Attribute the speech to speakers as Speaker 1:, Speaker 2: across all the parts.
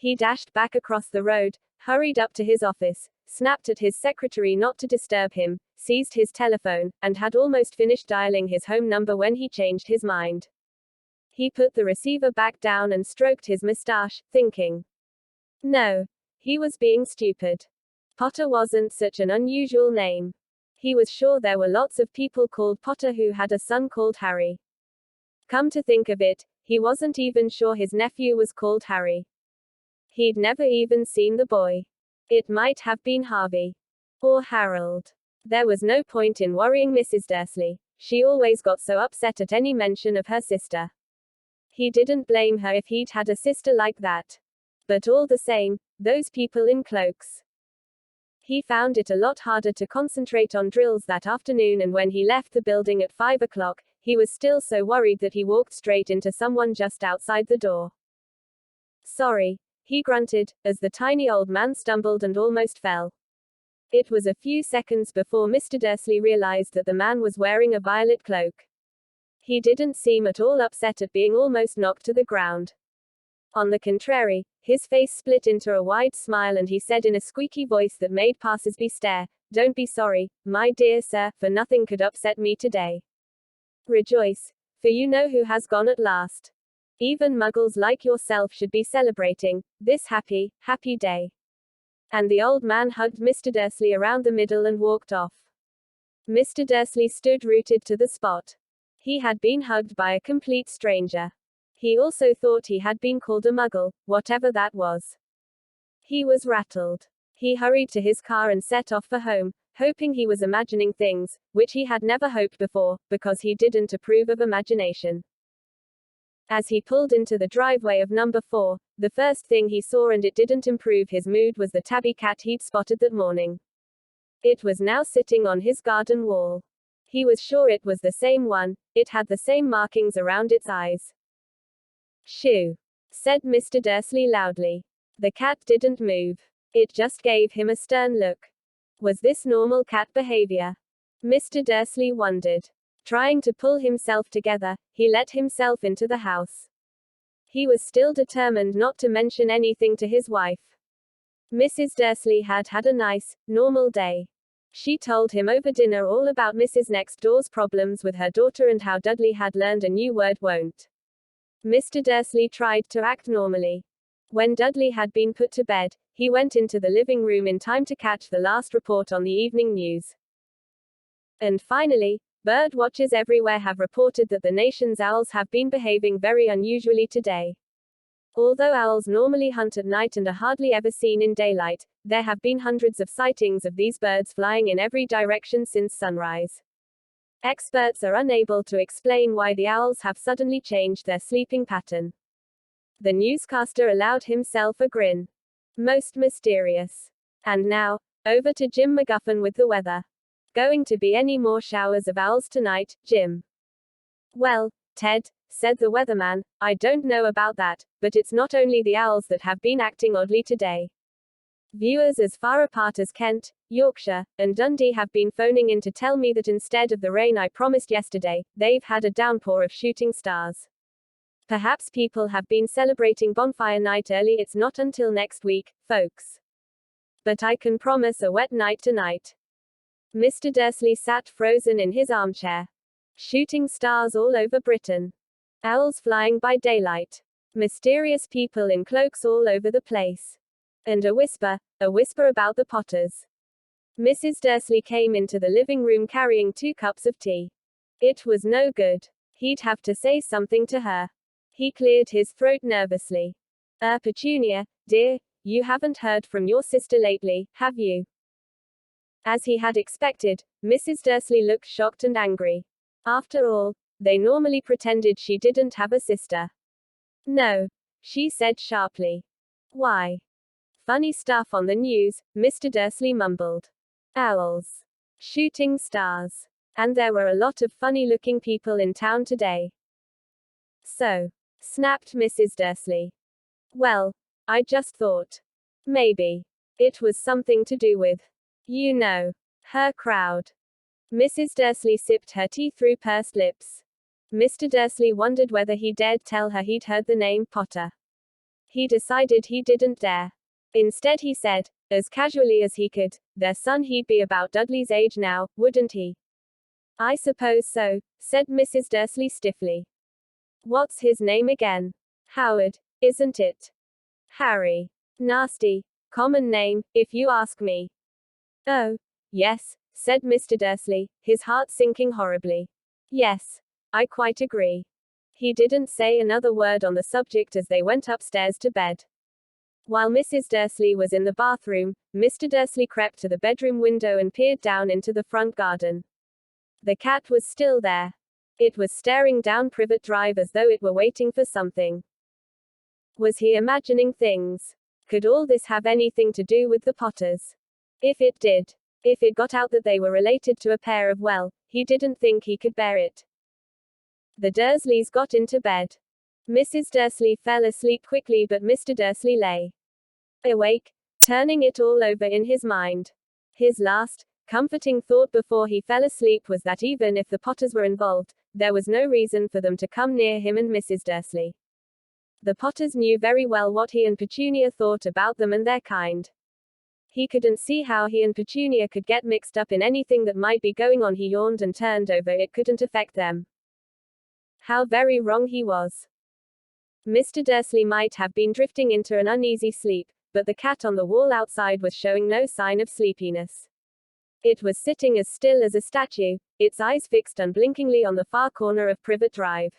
Speaker 1: He dashed back across the road, hurried up to his office, snapped at his secretary not to disturb him, seized his telephone, and had almost finished dialing his home number when he changed his mind. He put the receiver back down and stroked his mustache, thinking. No. He was being stupid. Potter wasn't such an unusual name. He was sure there were lots of people called Potter who had a son called Harry. Come to think of it, he wasn't even sure his nephew was called Harry. He'd never even seen the boy. It might have been Harvey. Or Harold. There was no point in worrying Mrs. Dursley. She always got so upset at any mention of her sister. He didn't blame her if he'd had a sister like that. But all the same, those people in cloaks. He found it a lot harder to concentrate on drills that afternoon, and when he left the building at 5 o'clock, he was still so worried that he walked straight into someone just outside the door. Sorry, he grunted, as the tiny old man stumbled and almost fell. It was a few seconds before Mr. Dursley realized that the man was wearing a violet cloak. He didn't seem at all upset at being almost knocked to the ground. On the contrary, his face split into a wide smile, and he said in a squeaky voice that made passers-by stare, "Don't be sorry, my dear sir, for nothing could upset me today. Rejoice, for you know who has gone at last. Even muggles like yourself should be celebrating this happy, happy day." And the old man hugged Mr. Dursley around the middle and walked off. Mr. Dursley stood rooted to the spot. He had been hugged by a complete stranger. He also thought he had been called a muggle, whatever that was. He was rattled. He hurried to his car and set off for home, hoping he was imagining things, which he had never hoped before, because he didn't approve of imagination. As he pulled into the driveway of number 4, the first thing he saw, and it didn't improve his mood, was the tabby cat he'd spotted that morning. It was now sitting on his garden wall. He was sure it was the same one. It had the same markings around its eyes. "Shoo," said Mr. Dursley loudly. The cat didn't move. It just gave him a stern look. Was this normal cat behavior? Mr. Dursley wondered. Trying to pull himself together, he let himself into the house. He was still determined not to mention anything to his wife. Mrs. Dursley had had a nice, normal day. She told him over dinner all about Mrs. Next Door's problems with her daughter and how Dudley had learned a new word, won't. Mr. Dursley tried to act normally. When Dudley had been put to bed, he went into the living room in time to catch the last report on the evening news. And finally, bird watchers everywhere have reported that the nation's owls have been behaving very unusually today. Although owls normally hunt at night and are hardly ever seen in daylight, there have been hundreds of sightings of these birds flying in every direction since sunrise. Experts are unable to explain why the owls have suddenly changed their sleeping pattern. The newscaster allowed himself a grin. Most mysterious. And now, over to Jim McGuffin with the weather. Going to be any more showers of owls tonight, Jim? Well, Ted, said the weatherman, I don't know about that, but it's not only the owls that have been acting oddly today. Viewers as far apart as Kent, Yorkshire, and Dundee have been phoning in to tell me that instead of the rain I promised yesterday, they've had a downpour of shooting stars. Perhaps people have been celebrating bonfire night early. It's not until next week, folks. But I can promise a wet night tonight. Mr. Dursley sat frozen in his armchair. Shooting stars all over Britain. Owls flying by daylight. Mysterious people in cloaks all over the place. And a whisper about the Potters. Mrs. Dursley came into the living room carrying 2 cups of tea. It was no good. He'd have to say something to her. He cleared his throat nervously. Petunia, dear, you haven't heard from your sister lately, have you? As he had expected, Mrs. Dursley looked shocked and angry. After all, they normally pretended she didn't have a sister. No, she said sharply. Why? Funny stuff on the news, Mr. Dursley mumbled. Owls. Shooting stars. And there were a lot of funny-looking people in town today. So, snapped Mrs. Dursley. Well, I just thought. Maybe. It was something to do with, you know, her crowd. Mrs. Dursley sipped her tea through pursed lips. Mr. Dursley wondered whether he dared tell her he'd heard the name Potter. He decided he didn't dare. Instead he said, as casually as he could, their son, he'd be about Dudley's age now, wouldn't he? I suppose so, said Mrs. Dursley stiffly. What's his name again? Howard, isn't it? Harry. Nasty. Common name, if you ask me. Oh, yes, said Mr. Dursley, his heart sinking horribly. Yes, I quite agree. He didn't say another word on the subject as they went upstairs to bed. While Mrs. Dursley was in the bathroom, Mr. Dursley crept to the bedroom window and peered down into the front garden. The cat was still there. It was staring down Privet Drive as though it were waiting for something. Was he imagining things? Could all this have anything to do with the Potters? If it did, if it got out that they were related to a pair of, well, he didn't think he could bear it. The Dursleys got into bed. Mrs. Dursley fell asleep quickly, but Mr. Dursley lay awake, turning it all over in his mind. His last, comforting thought before he fell asleep was that even if the Potters were involved, there was no reason for them to come near him and Mrs. Dursley. The Potters knew very well what he and Petunia thought about them and their kind. He couldn't see how he and Petunia could get mixed up in anything that might be going on. He yawned and turned over. It couldn't affect them. How very wrong he was. Mr. Dursley might have been drifting into an uneasy sleep, but the cat on the wall outside was showing no sign of sleepiness. It was sitting as still as a statue, its eyes fixed unblinkingly on the far corner of Privet Drive.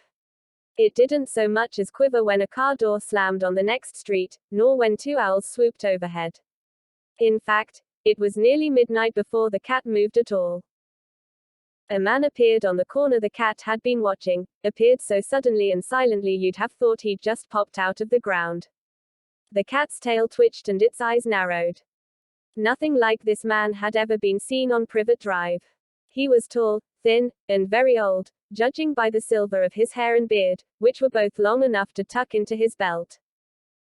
Speaker 1: It didn't so much as quiver when a car door slammed on the next street, nor when two owls swooped overhead. In fact, it was nearly midnight before the cat moved at all. A man appeared on the corner the cat had been watching, appeared so suddenly and silently you'd have thought he'd just popped out of the ground. The cat's tail twitched and its eyes narrowed. Nothing like this man had ever been seen on Privet Drive. He was tall, thin, and very old, judging by the silver of his hair and beard, which were both long enough to tuck into his belt.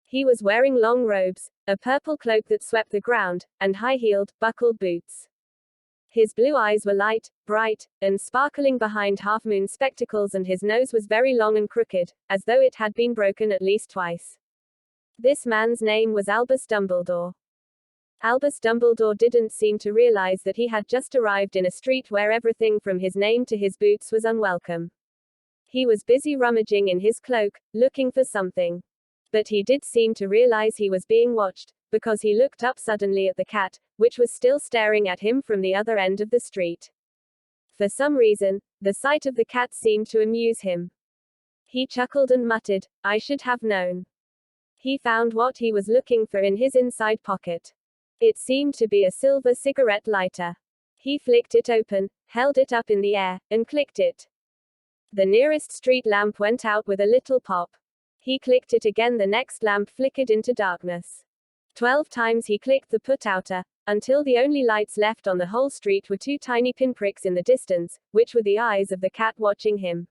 Speaker 1: He was wearing long robes, a purple cloak that swept the ground, and high-heeled, buckled boots. His blue eyes were light, bright, and sparkling behind half-moon spectacles, and his nose was very long and crooked, as though it had been broken at least twice. This man's name was Albus Dumbledore. Albus Dumbledore didn't seem to realize that he had just arrived in a street where everything from his name to his boots was unwelcome. He was busy rummaging in his cloak, looking for something. But he did seem to realize he was being watched, because he looked up suddenly at the cat, which was still staring at him from the other end of the street. For some reason, the sight of the cat seemed to amuse him. He chuckled and muttered, "I should have known." He found what he was looking for in his inside pocket. It seemed to be a silver cigarette lighter. He flicked it open, held it up in the air, and clicked it. The nearest street lamp went out with a little pop. He clicked it again. The next lamp flickered into darkness. 12 times he clicked the put-outer, until the only lights left on the whole street were two tiny pinpricks in the distance, which were the eyes of the cat watching him.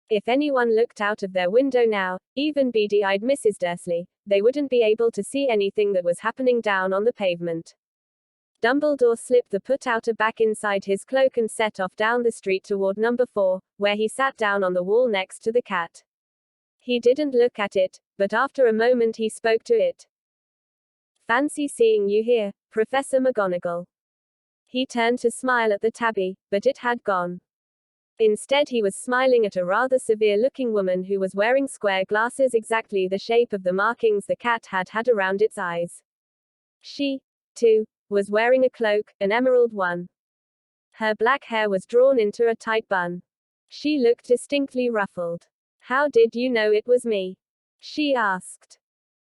Speaker 1: If anyone looked out of their window now, even beady-eyed Mrs. Dursley, they wouldn't be able to see anything that was happening down on the pavement. Dumbledore slipped the put-outer back inside his cloak and set off down the street toward number 4, where he sat down on the wall next to the cat. He didn't look at it, but after a moment he spoke to it. "Fancy seeing you here, Professor McGonagall." He turned to smile at the tabby, but it had gone. Instead he was smiling at a rather severe-looking woman who was wearing square glasses exactly the shape of the markings the cat had had around its eyes. She, too, was wearing a cloak, an emerald one. Her black hair was drawn into a tight bun. She looked distinctly ruffled. "How did you know it was me?" she asked.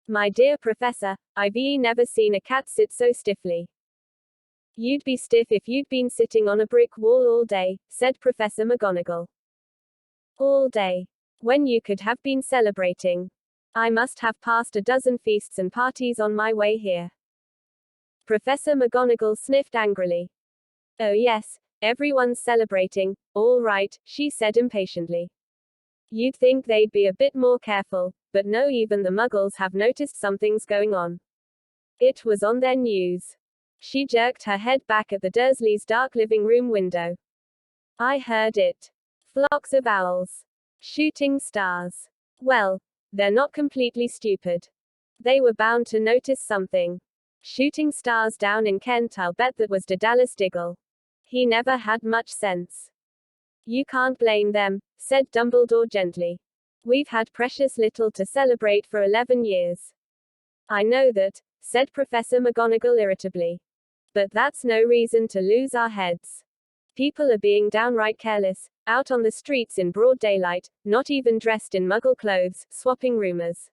Speaker 1: "My dear Professor, I've never seen a cat sit so stiffly." "You'd be stiff if you'd been sitting on a brick wall all day," said Professor McGonagall. "All day. When you could have been celebrating. I must have passed a dozen feasts and parties on my way here." Professor McGonagall sniffed angrily. "Oh yes, everyone's celebrating, all right," she said impatiently. "You'd think they'd be a bit more careful, but no, even the Muggles have noticed something's going on. It was on their news." She jerked her head back at the Dursleys' dark living room window. "I heard it. Flocks of owls. Shooting stars. Well, they're not completely stupid. They were bound to notice something. Shooting stars down in Kent, I'll bet that was Daedalus Diggle. He never had much sense. You can't blame them, said Dumbledore gently. We've had precious little to celebrate for 11 years. I know that, said Professor McGonagall irritably. But that's no reason to lose our heads. People are being downright careless, out on the streets in broad daylight, not even dressed in Muggle clothes, swapping rumors.